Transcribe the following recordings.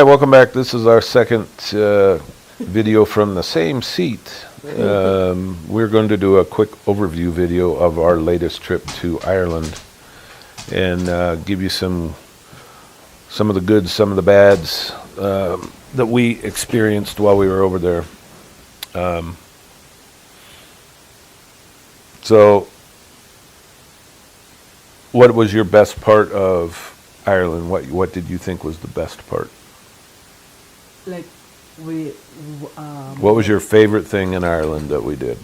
right, welcome back. This is our second video from the same seat. We're going to do a quick overview video of our latest trip to Ireland and give you some of the goods, some of the bads that we experienced while we were over there. So, what was your best part of Ireland? What did you think was the best part? Like what was your favorite thing in Ireland that we did?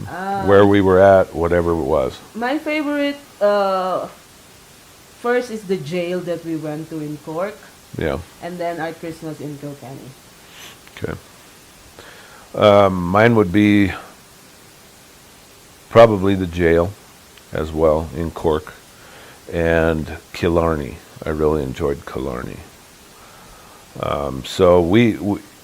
Where we were at, whatever it was. my favorite first is the jail that we went to in Cork, Yeah. and then our Christmas in Kilkenny. Okay. Mine would be probably the jail as well in Cork and Killarney. I really enjoyed Killarney. So we,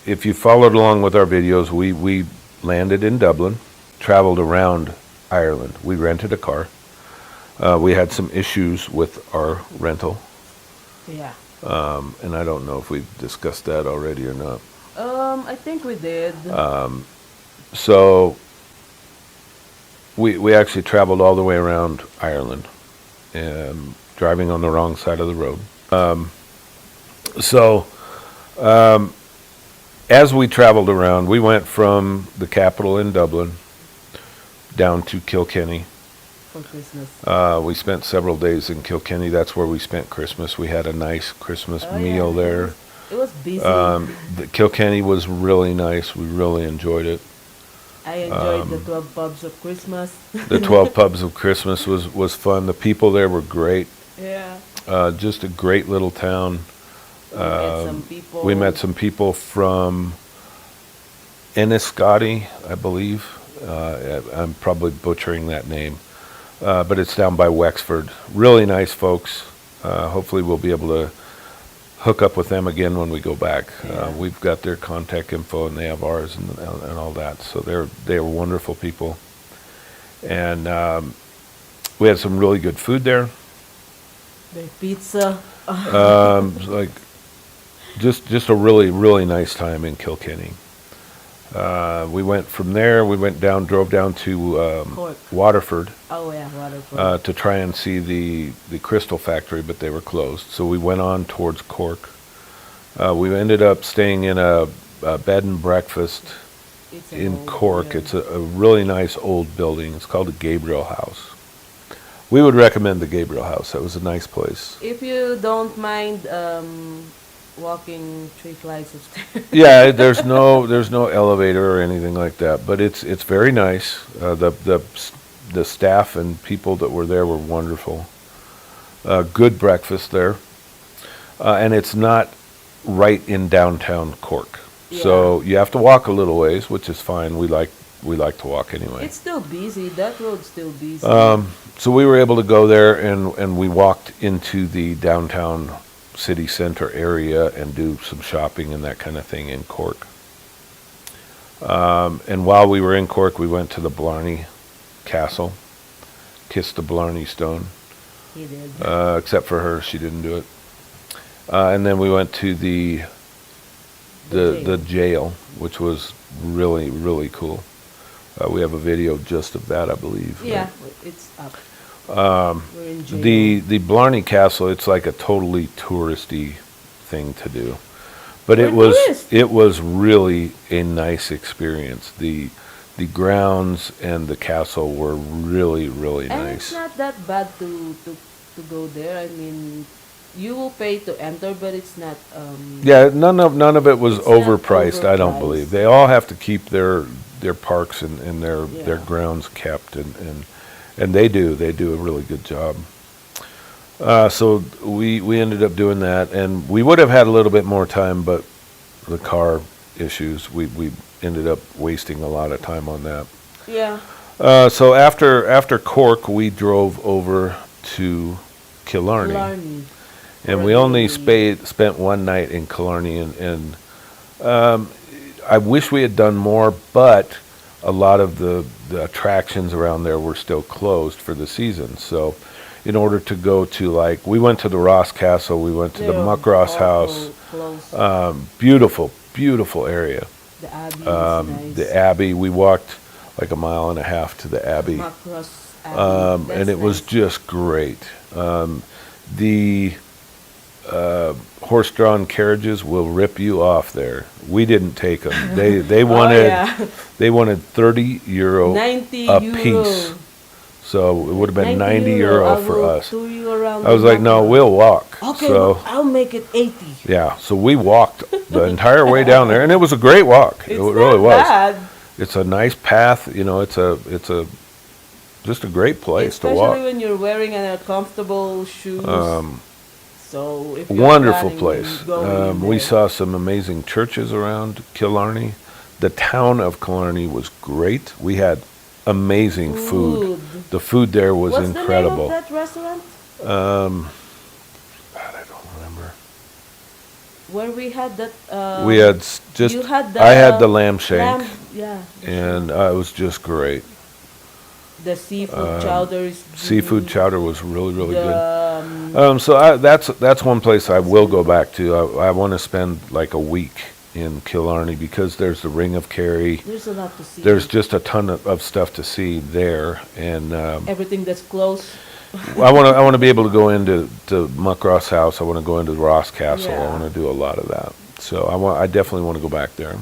if you followed along with our videos, we landed in Dublin, traveled around Ireland. We rented a car. We had some issues with our rental, Yeah. and I don't know if we've discussed that already or not. I think we did. So we actually traveled all the way around Ireland, driving on the wrong side of the road. As we traveled around, we went from the capital in Dublin down to Kilkenny. For Christmas. We spent several days in Kilkenny. That's where we spent Christmas. We had a nice Christmas Oh, meal yeah. there. It was busy. The Kilkenny was really nice. We really enjoyed it. I enjoyed the 12 pubs of Christmas. The 12 pubs of Christmas was fun. The people there were great. Yeah. Just a great little town. We met some people. We met some people from Enniscorthy, I believe. I'm probably butchering that name. But it's down by Wexford. Really nice folks. Hopefully we'll be able to hook up with them again when we go back. Yeah. We've got their contact info and they have ours and all that. So they're wonderful people. And we had some really good food there. The pizza. Like just a really nice time in Kilkenny. We went from there. We drove down to Cork. Waterford. Oh yeah, Waterford. To try and see the crystal factory, but they were closed. So we went on towards Cork. We ended up staying in a bed and breakfast It's an in old Cork. building. It's a really nice old building. It's called the Gabriel House. We would recommend the Gabriel House. That was a nice place. If you don't mind walking 3 flights of stairs. Yeah, there's no elevator or anything like that, but it's very nice. The staff and people that were there were wonderful. Good breakfast there, and it's not right in downtown Cork, so you have to walk a little ways, which is fine. We like to walk anyway. It's still busy. That road's still busy. So we were able to go there, and we walked into the downtown city center area and do some shopping and that kind of thing in Cork. And while we were in Cork, we went to the Blarney Castle, kissed the Blarney Stone. He did. Except for her, she didn't do it. And then we went to the jail, which was really cool. We have a video just of that, I believe. Yeah, it's up. We're in jail. The Blarney Castle, it's like a totally touristy thing to do, but We're tourists. it was really a nice experience. The grounds and the castle were really And nice. it's not that bad to go there. I mean, you will pay to enter, but it's not. Yeah, none of it was It's not overpriced. I don't overpriced. believe they all have to keep their parks and their Yeah. grounds kept, and they do a really good job. So we ended up doing that, and we would have had a little bit more time, but the car issues, we ended up wasting a lot of time on that. Yeah. So after Cork, we drove over to Killarney. Blarney. And we only spent one night in Killarney, and I wish we had done more, but a lot of the attractions around there were still closed for the season. So in order to go to, like, we went to the Ross Castle, we went to the They're Muckross awful House. close. Beautiful, beautiful area. The Abbey is nice. The Abbey, we walked like a mile and a half to the Abbey. Macross Abbey. And it was That's just great. The horse-drawn carriages will rip you off there. We didn't take them. They nice. wanted Oh, yeah. they wanted 30 euro 90 a euro. piece. So it would have been 90 I euro for will us. tour you around I was the like, no, Macross. we'll walk. Okay, So well, I'll make it 80. yeah, so we walked the entire way down there, and it was a great walk. It's It really not was. bad. It's a nice path. You know, it's a just a great place to Especially walk. when you're wearing comfortable shoes. So if you're Wonderful planning place. on going We there. saw some amazing churches around Killarney. The town of Killarney was great. We had amazing food. The food there was What's incredible. the name of that restaurant? God, I don't remember. Where we had that. We had just. You had I had the lamb shank, yeah. and it was just great. The seafood chowder is Seafood good. chowder was really, really good. The, So that's one place I will go back to. I want to spend like a week in Killarney because there's the Ring of Kerry. there's a lot to see. There's just a ton of stuff to see there, and everything that's close. I want to be able to go into Muckross House. I want to go into the Ross Castle. I Yeah. want to do a lot of that. So I definitely want to go back there.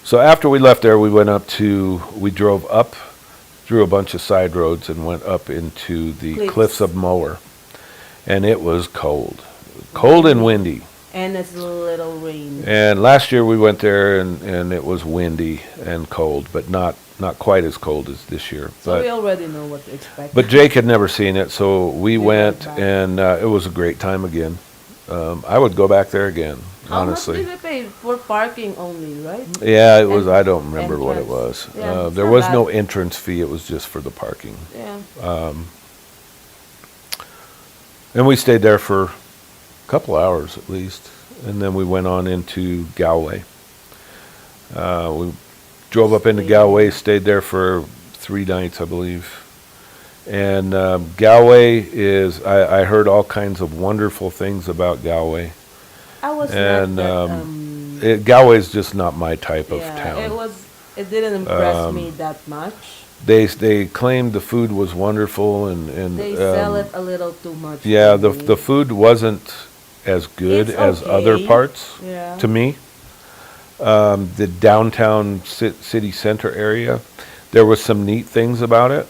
So after we left there, we drove up through a bunch of side roads and went up into the Cliffs of Moher, and it was cold and windy. And it's a little rain. And last year we went there and it was windy and cold, but not quite as cold as this year. So we already know what to expect. But Jake had never seen it, so we You went, went back. and it was a great time again. I would go back there again, How honestly. much did we pay for parking only, right? Yeah, it was. And I don't remember what it entrance. was. Yeah, it's There not was bad. no entrance fee. It was just for the parking. Yeah. And we stayed there for a couple hours at least, and then we went on into Galway. We drove up into Galway, stayed there for 3 nights, I believe. And Galway is, I heard all kinds of wonderful things about Galway. I was And not that, Galway is just not my type of yeah, town. it didn't impress me that much. They claimed the food was wonderful, and They sell it a little too much. yeah, to the me. food wasn't as good It's as other okay. parts Yeah. to me. The downtown city center area, there was some neat things about it.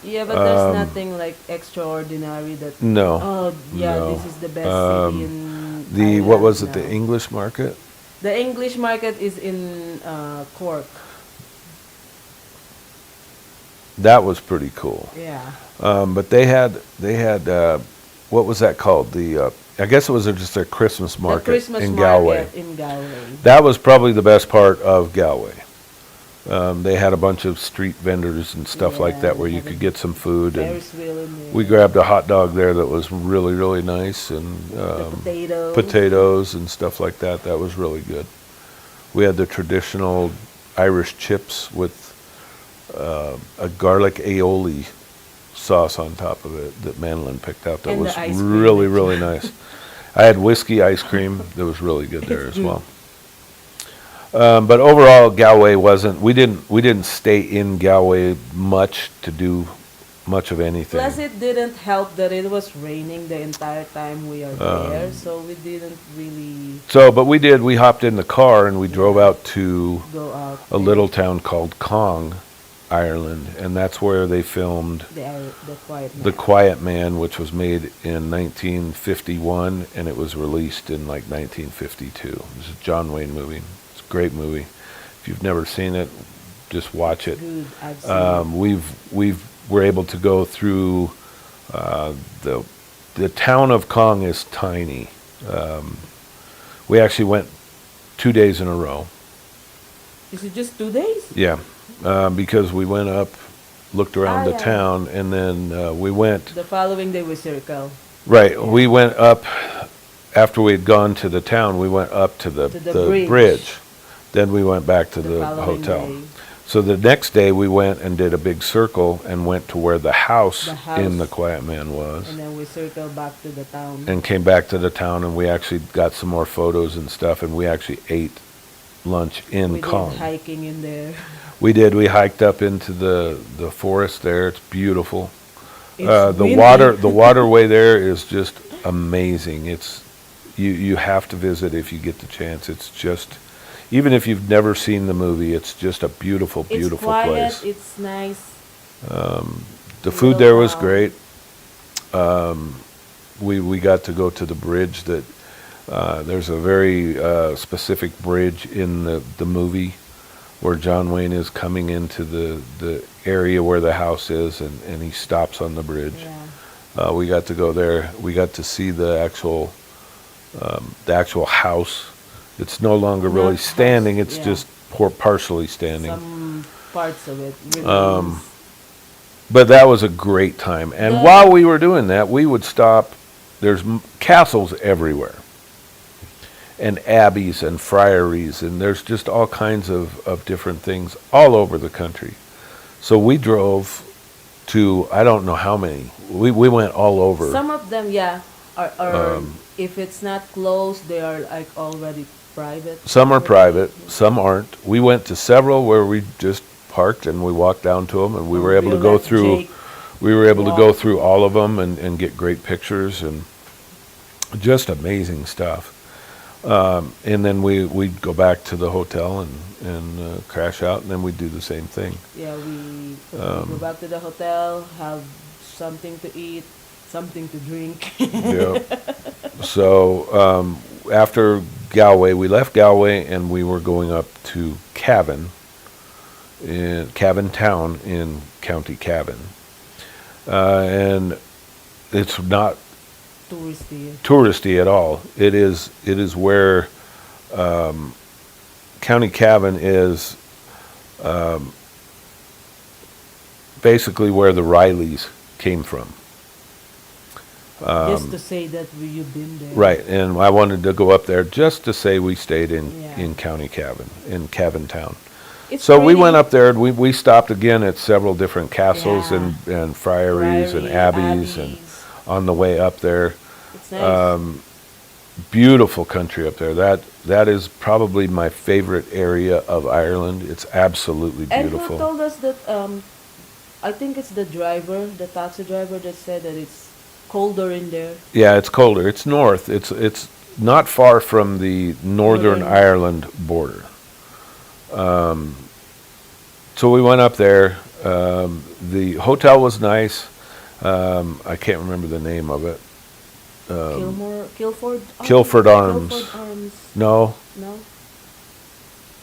Yeah, but there's nothing like extraordinary that. No, Oh yeah, no. this is the best city in. What was Ireland it? The now. English market? The English market is in Cork. That was pretty cool. Yeah. But they had what was that called? I guess it was just a Christmas market the Christmas in Galway. market in Galway. That was probably the best part of Galway. They had a bunch of street vendors and stuff like Yeah, that where they you had could a get some food. And Ferris wheel in there. we grabbed a hot dog there that was really, really nice, and the potatoes. potatoes and stuff like that. That was really good. We had the traditional Irish chips with a garlic aioli sauce on top of it that Manlin picked out. That And the was ice cream really, that really nice. I had whiskey ice cream that was really good there as well. But overall, Galway wasn't. We didn't stay in Galway much to do much of anything. Plus, it didn't help that it was raining the entire time we are there, so we didn't really So, but we did. We hopped in the car and we drove out to go out. a little town called Cong, Ireland, and that's where they filmed The Quiet Man. The Quiet Man, which was made in 1951, and it was released in like 1952. It was a John Wayne movie. It's a great movie. If you've never seen it, just watch it. Good, I've seen it. We were able to go through the town of Cong is tiny. We actually went 2 days in a row. Is it just 2 days? Yeah, because we went up, looked around the yeah. town, and then we went. The following day we circle. Right, we went up after we had gone to the town. We went up to the To the bridge. bridge. Then we went back to the following hotel. day. So the next day we went and did a big circle and went to where the house, The house. in the Quiet Man was, And then we circle back to the town. and came back to the town, and we actually got some more photos and stuff, and we actually ate lunch in we Kong. did hiking in there. We did. We hiked up into the forest there. It's beautiful. It's The windy. the waterway there is just amazing. It's you have to visit if you get the chance. It's just, even if you've never seen the movie, it's just a beautiful, beautiful It's quiet. place. It's nice. The food there was Wow. great. We got to go to the bridge that there's a very specific bridge in the movie where John Wayne is coming into the area where the house is, and he stops on the bridge. Yeah. We got to go there. We got to see the actual house. It's no longer really Not standing. house, It's yeah. just partially standing. Some parts of it remains. But that was a great time. And Yeah. while we were doing that, we would stop. There's castles everywhere, and abbeys and friaries, and there's just all kinds of different things all over the country. So we drove to, I don't know how many. We went all over. Some of them, yeah, are if it's not closed, they are like already private. Some are private, some aren't. We went to several where we just parked and we walked down to them, and we were able to go let through. Jake We were able to go walk. through all of them and get great pictures and just amazing stuff. And then we'd go back to the hotel and crash out, and then we'd do the same thing. Yeah, we go back to the hotel, have something to eat, something to drink. Yeah. So after Galway, we left Galway and we were going up to Cavan, in Cavan Town in County Cavan. And it's not Touristy. touristy at all. It is where County Cavan is basically where the Rileys came from. Just to say that you've been there. Right, and I wanted to go up there just to say we stayed Yeah. in County Cavan, in Cavan Town. It's So we pretty. went up there, and we stopped again at several different castles Yeah. and friaries and abbeys, and on the way up there. It's nice. Beautiful country up there. That is probably my favorite area of Ireland. It's absolutely And who beautiful. told us that? I think it's the driver, the taxi driver, that said that it's colder in there. Yeah, it's colder. It's north. It's not far from the Northern Northern. Ireland border. So we went up there. The hotel was nice. I can't remember the name of it. Kilford. Kilford Arms. Kilford Arms. No,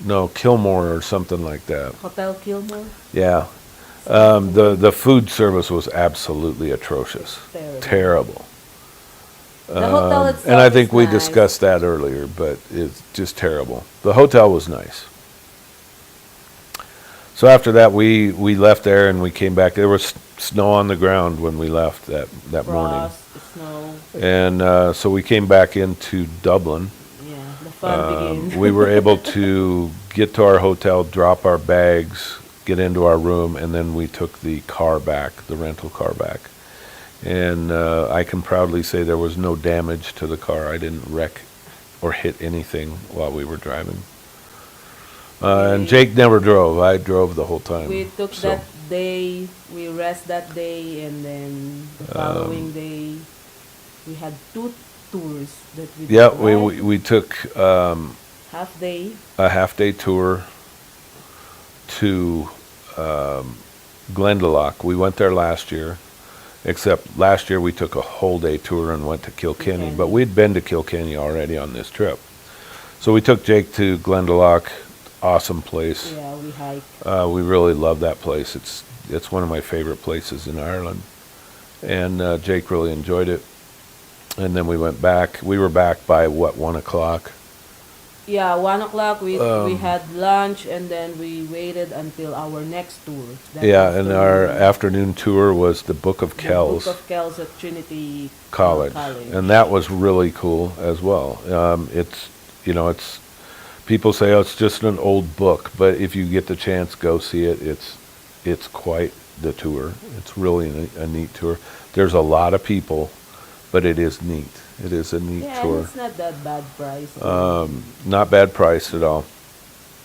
No. Kilmore or something like that. Hotel Kilmore. Yeah. The food service was absolutely atrocious. Terrible. The hotel itself And I think is we nice. discussed that earlier, but it's just terrible. The hotel was nice. So after that, we left there and we came back. There was snow on the ground when we left that morning. Frost, snow. And so we came back into Dublin. Yeah, the fun begins. We were able to get to our hotel, drop our bags, get into our room, and then we took the car back, the rental car back. And I can proudly say there was no damage to the car. I didn't wreck or hit anything while we were driving. And Jake never drove. I drove the whole time. We took So, that day, we rest that day, and then the following day, we had 2 tours that we did. yeah, right? we took Half day. a half-day tour to Glendalough. We went there last year, except last year we took a whole day tour and went to Kilkenny, but we'd been to Kilkenny already on this trip. So we took Jake to Glendalough. Awesome place. Yeah, we hiked. We really love that place. It's one of my favorite places in Ireland, and Jake really enjoyed it. And then we went back. We were back by what, 1:00? Yeah, 1:00 we had lunch, and then we waited until our next tour. That Yeah, and our afternoon. afternoon tour was the Book of The Kells Book of Kells at Trinity College, and that was really cool as well. It's People say, oh, it's just an old book, but if you get the chance, go see it. It's quite the tour. It's really a neat tour. There's a lot of people, but it is neat. It is a neat Yeah, and tour. it's not that bad price. Not bad price at all.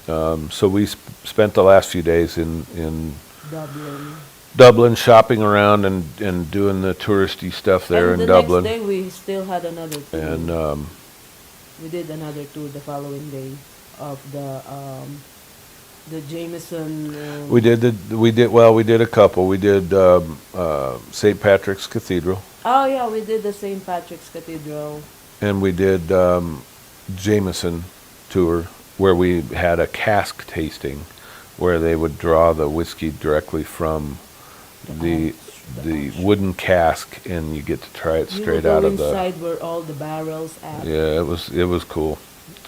So we spent the last few days in Dublin. Dublin shopping around and doing the touristy stuff there And in the Dublin. next day we still had another tour. And We did another tour the following day of the Jameson. we did a couple. We did St. Patrick's Cathedral, Oh yeah, we did the St. Patrick's Cathedral. and we did Jameson tour, where we had a cask tasting, where they would draw the whiskey directly from the wooden cask, and you get to try it straight You will out go of the. inside where all the barrels at. Yeah, it was cool.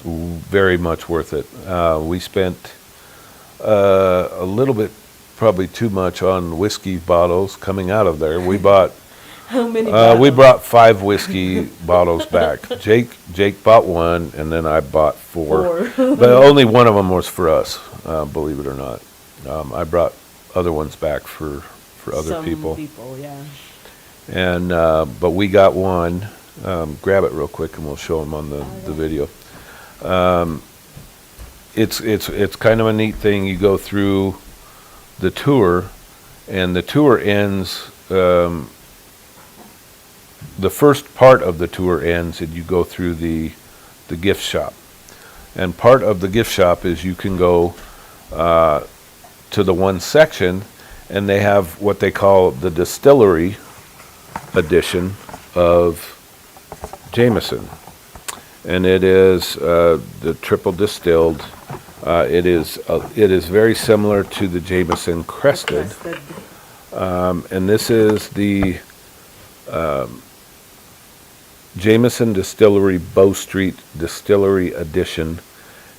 Very much worth it. We spent a little bit, probably too much, on whiskey bottles coming out of there. We bought. How many We bottles? brought 5 whiskey bottles back. Jake bought one, and then I bought 4. But only one of them was for us, believe it or not. I brought other ones back for other Some people. yeah. And but we got one. Grab it real quick, and we'll show them on the video. It's kind of a neat thing. You go through the tour, and the tour ends. The first part of the tour ends, and you go through the gift shop. And part of the gift shop is you can go to the one section, and they have what they call the distillery edition of Jameson. And it is the triple distilled. It is very similar to the Jameson Crested. And this is the Jameson Distillery Bow Street Distillery Edition.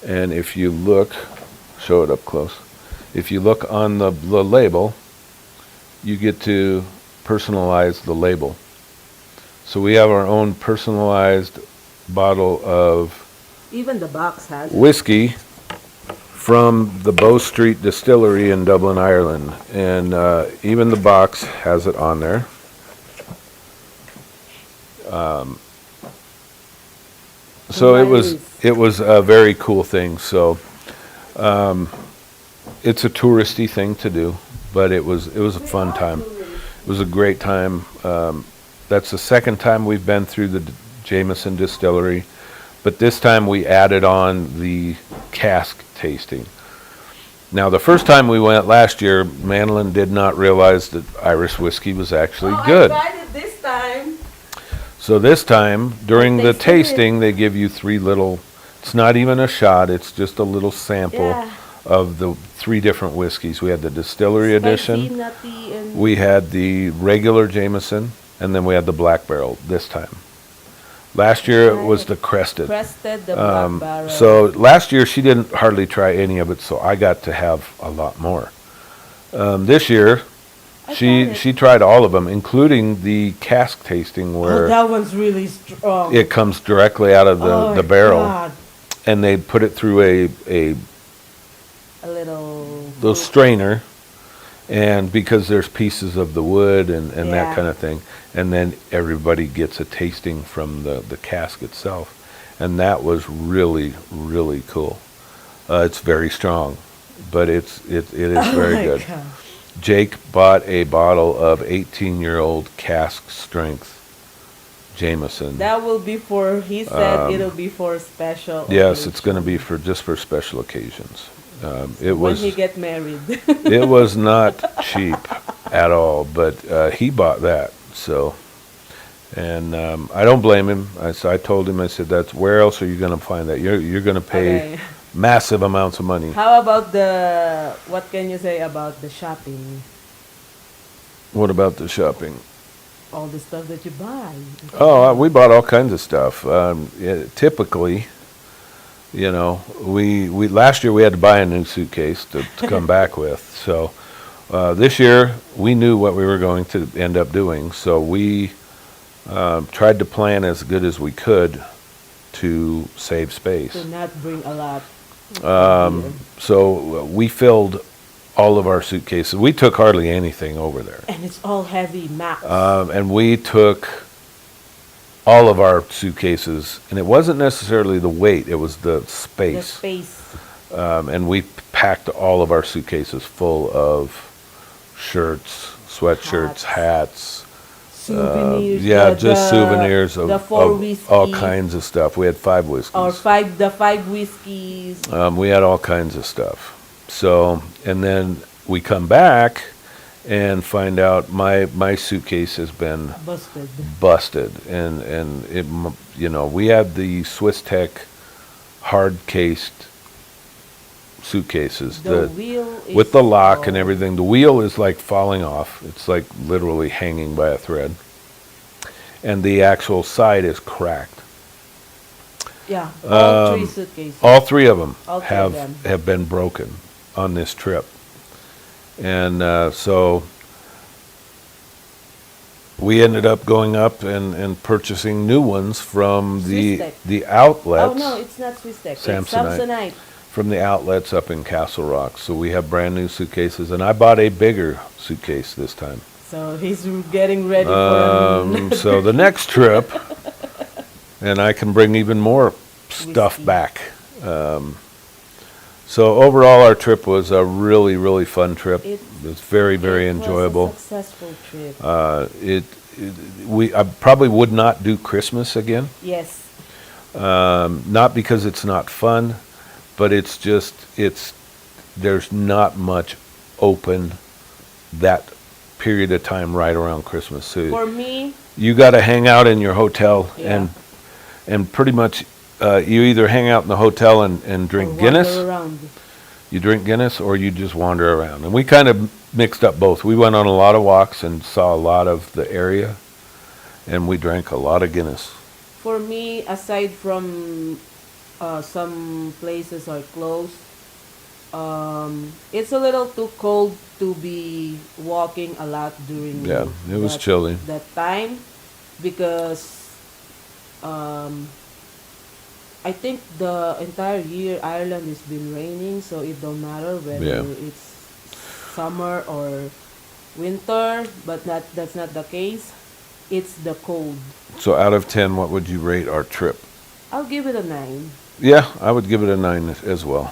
And if you look, show it up close. If you look on the label, you get to personalize the label. So we have our own personalized bottle of Even the box has it. whiskey from the Bow Street Distillery in Dublin, Ireland. And even the box has it on there. So it was a very cool thing. So it's a touristy thing to do, but it was a fun time. It was a great time. That's the second time we've been through the Jameson Distillery, but this time we added on the cask tasting. Now, the first time we went last year, Manlin did not realize that Irish whiskey was actually good. I tried it this time. So this time, during the tasted it. tasting, they give you 3 little, it's not even a shot, it's just a little sample Yeah. of the 3 different whiskeys. We had the distillery edition, Spicy, nutty, and we had the regular Jameson, and then we had the Black Barrel this time. Last year it was the Crested. Crested, the Black Barrel. So last year she didn't hardly try any of it, so I got to have a lot more. This year I tried it. she tried all of them, including the cask tasting where that one's really strong. it comes directly out of Oh the my barrel, God. and they put it through a little strainer, and because there's pieces of the wood and Yeah. that kind of thing, and then everybody gets a tasting from the cask itself, and that was really, really cool. It's very strong, but it is very my good. God. Jake bought a bottle of 18-year-old cask strength Jameson. That will be for, he said it'll be for special Yes, it's going to occasion. be for just for special occasions. When he get married. It was not cheap at all, but he bought that. So, and I don't blame him. I told him, I said, "That's where else are you going to find that? You're going to pay Okay. massive amounts of money." How about what can you say about the shopping? What about the shopping? All the stuff that you buy. Oh, we bought all kinds of stuff. Typically, we last year we had to buy a new suitcase to come back with. So this year we knew what we were going to end up doing. So we tried to plan as good as we could to save space. To not bring a lot. So we filled all of our suitcases. We took hardly anything over there. And it's all heavy, max. And we took all of our suitcases, and it wasn't necessarily the weight, it was the the space. space. And we packed all of our suitcases full of shirts, sweatshirts, hats. Souvenirs. Yeah, just souvenirs the of 4 all whiskey. kinds of stuff. We had 5 whiskeys. Or the 5 whiskeys. We had all kinds of stuff. So, and then we come back and find out my suitcase has been busted, and it, you know, we had the Swiss Tech hard cased suitcases The wheel is with the lock and everything. The wheel is like falling off. It's like literally hanging by a thread, and the actual side is cracked. Yeah, all 3 suitcases. All 3 of them All 3 of them. have been broken on this trip, and so we ended up going up and purchasing new ones from Swiss-Tech. the outlets. Oh no, it's not Swiss Tech. It's Samsonite. Samsonite. From the outlets up in Castle Rock. So we have brand new suitcases, and I bought a bigger suitcase this time. So he's getting ready for So the next trip, and I can bring even more stuff Whiskey. back. So overall, our trip was a really, really fun trip. It was very, very enjoyable. It was a successful trip. I probably would not do Christmas again. Yes. Not because it's not fun, but it's just, there's not much open that period of time right around Christmas. So For me, you got to hang out in your hotel, Yeah. and pretty much you either hang out in the hotel and drink wander Guinness. around. You drink Guinness, or you just wander around. And we kind of mixed up both. We went on a lot of walks and saw a lot of the area, and we drank a lot of Guinness. For me, aside from some places are closed, it's a little too cold to be walking a lot during Yeah, it was chilly. that time, because I think the entire year Ireland has been raining, so it don't matter whether Yeah. it's summer or winter, but that's not the case. It's the cold. So out of 10, what would you rate our trip? I'll give it a 9. Yeah, I would give it a 9 as well.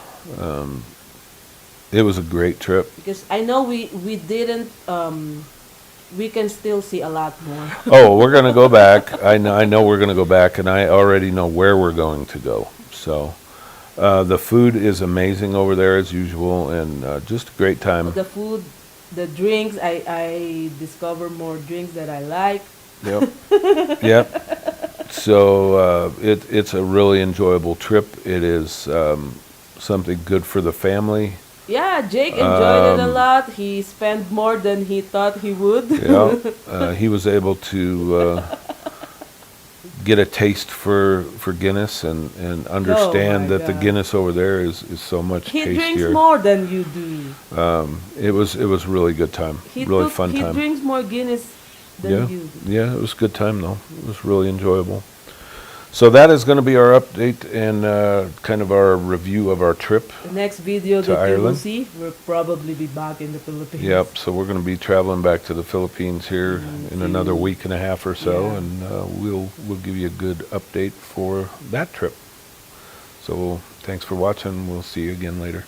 It was a great trip. Because I know we didn't, we can still see a lot more. Oh, we're going to go back. I know we're going to go back, and I already know where we're going to go. So the food is amazing over there as usual, and just a great time. The food, the drinks, I discover more drinks that I like. Yep. Yep. So it's a really enjoyable trip. It is something good for the family. Yeah, Jake enjoyed it a lot. He spent more than he thought he would. Yeah, he was able to get a taste for Guinness and understand that the God. Guinness over there is so much He tastier. drinks more than you do. It was really good time, really fun He time. drinks more Guinness than Yeah, you do. yeah, it was a good time though. It was really enjoyable. So that is going to be our update and kind of our review of our trip. The next video To that you will Ireland. see, we'll probably be back in the Philippines. Yep. So we're going to be traveling back to the Philippines here in another week and a half or so, Yeah. and we'll give you a good update for that trip. So thanks for watching. We'll see you again later.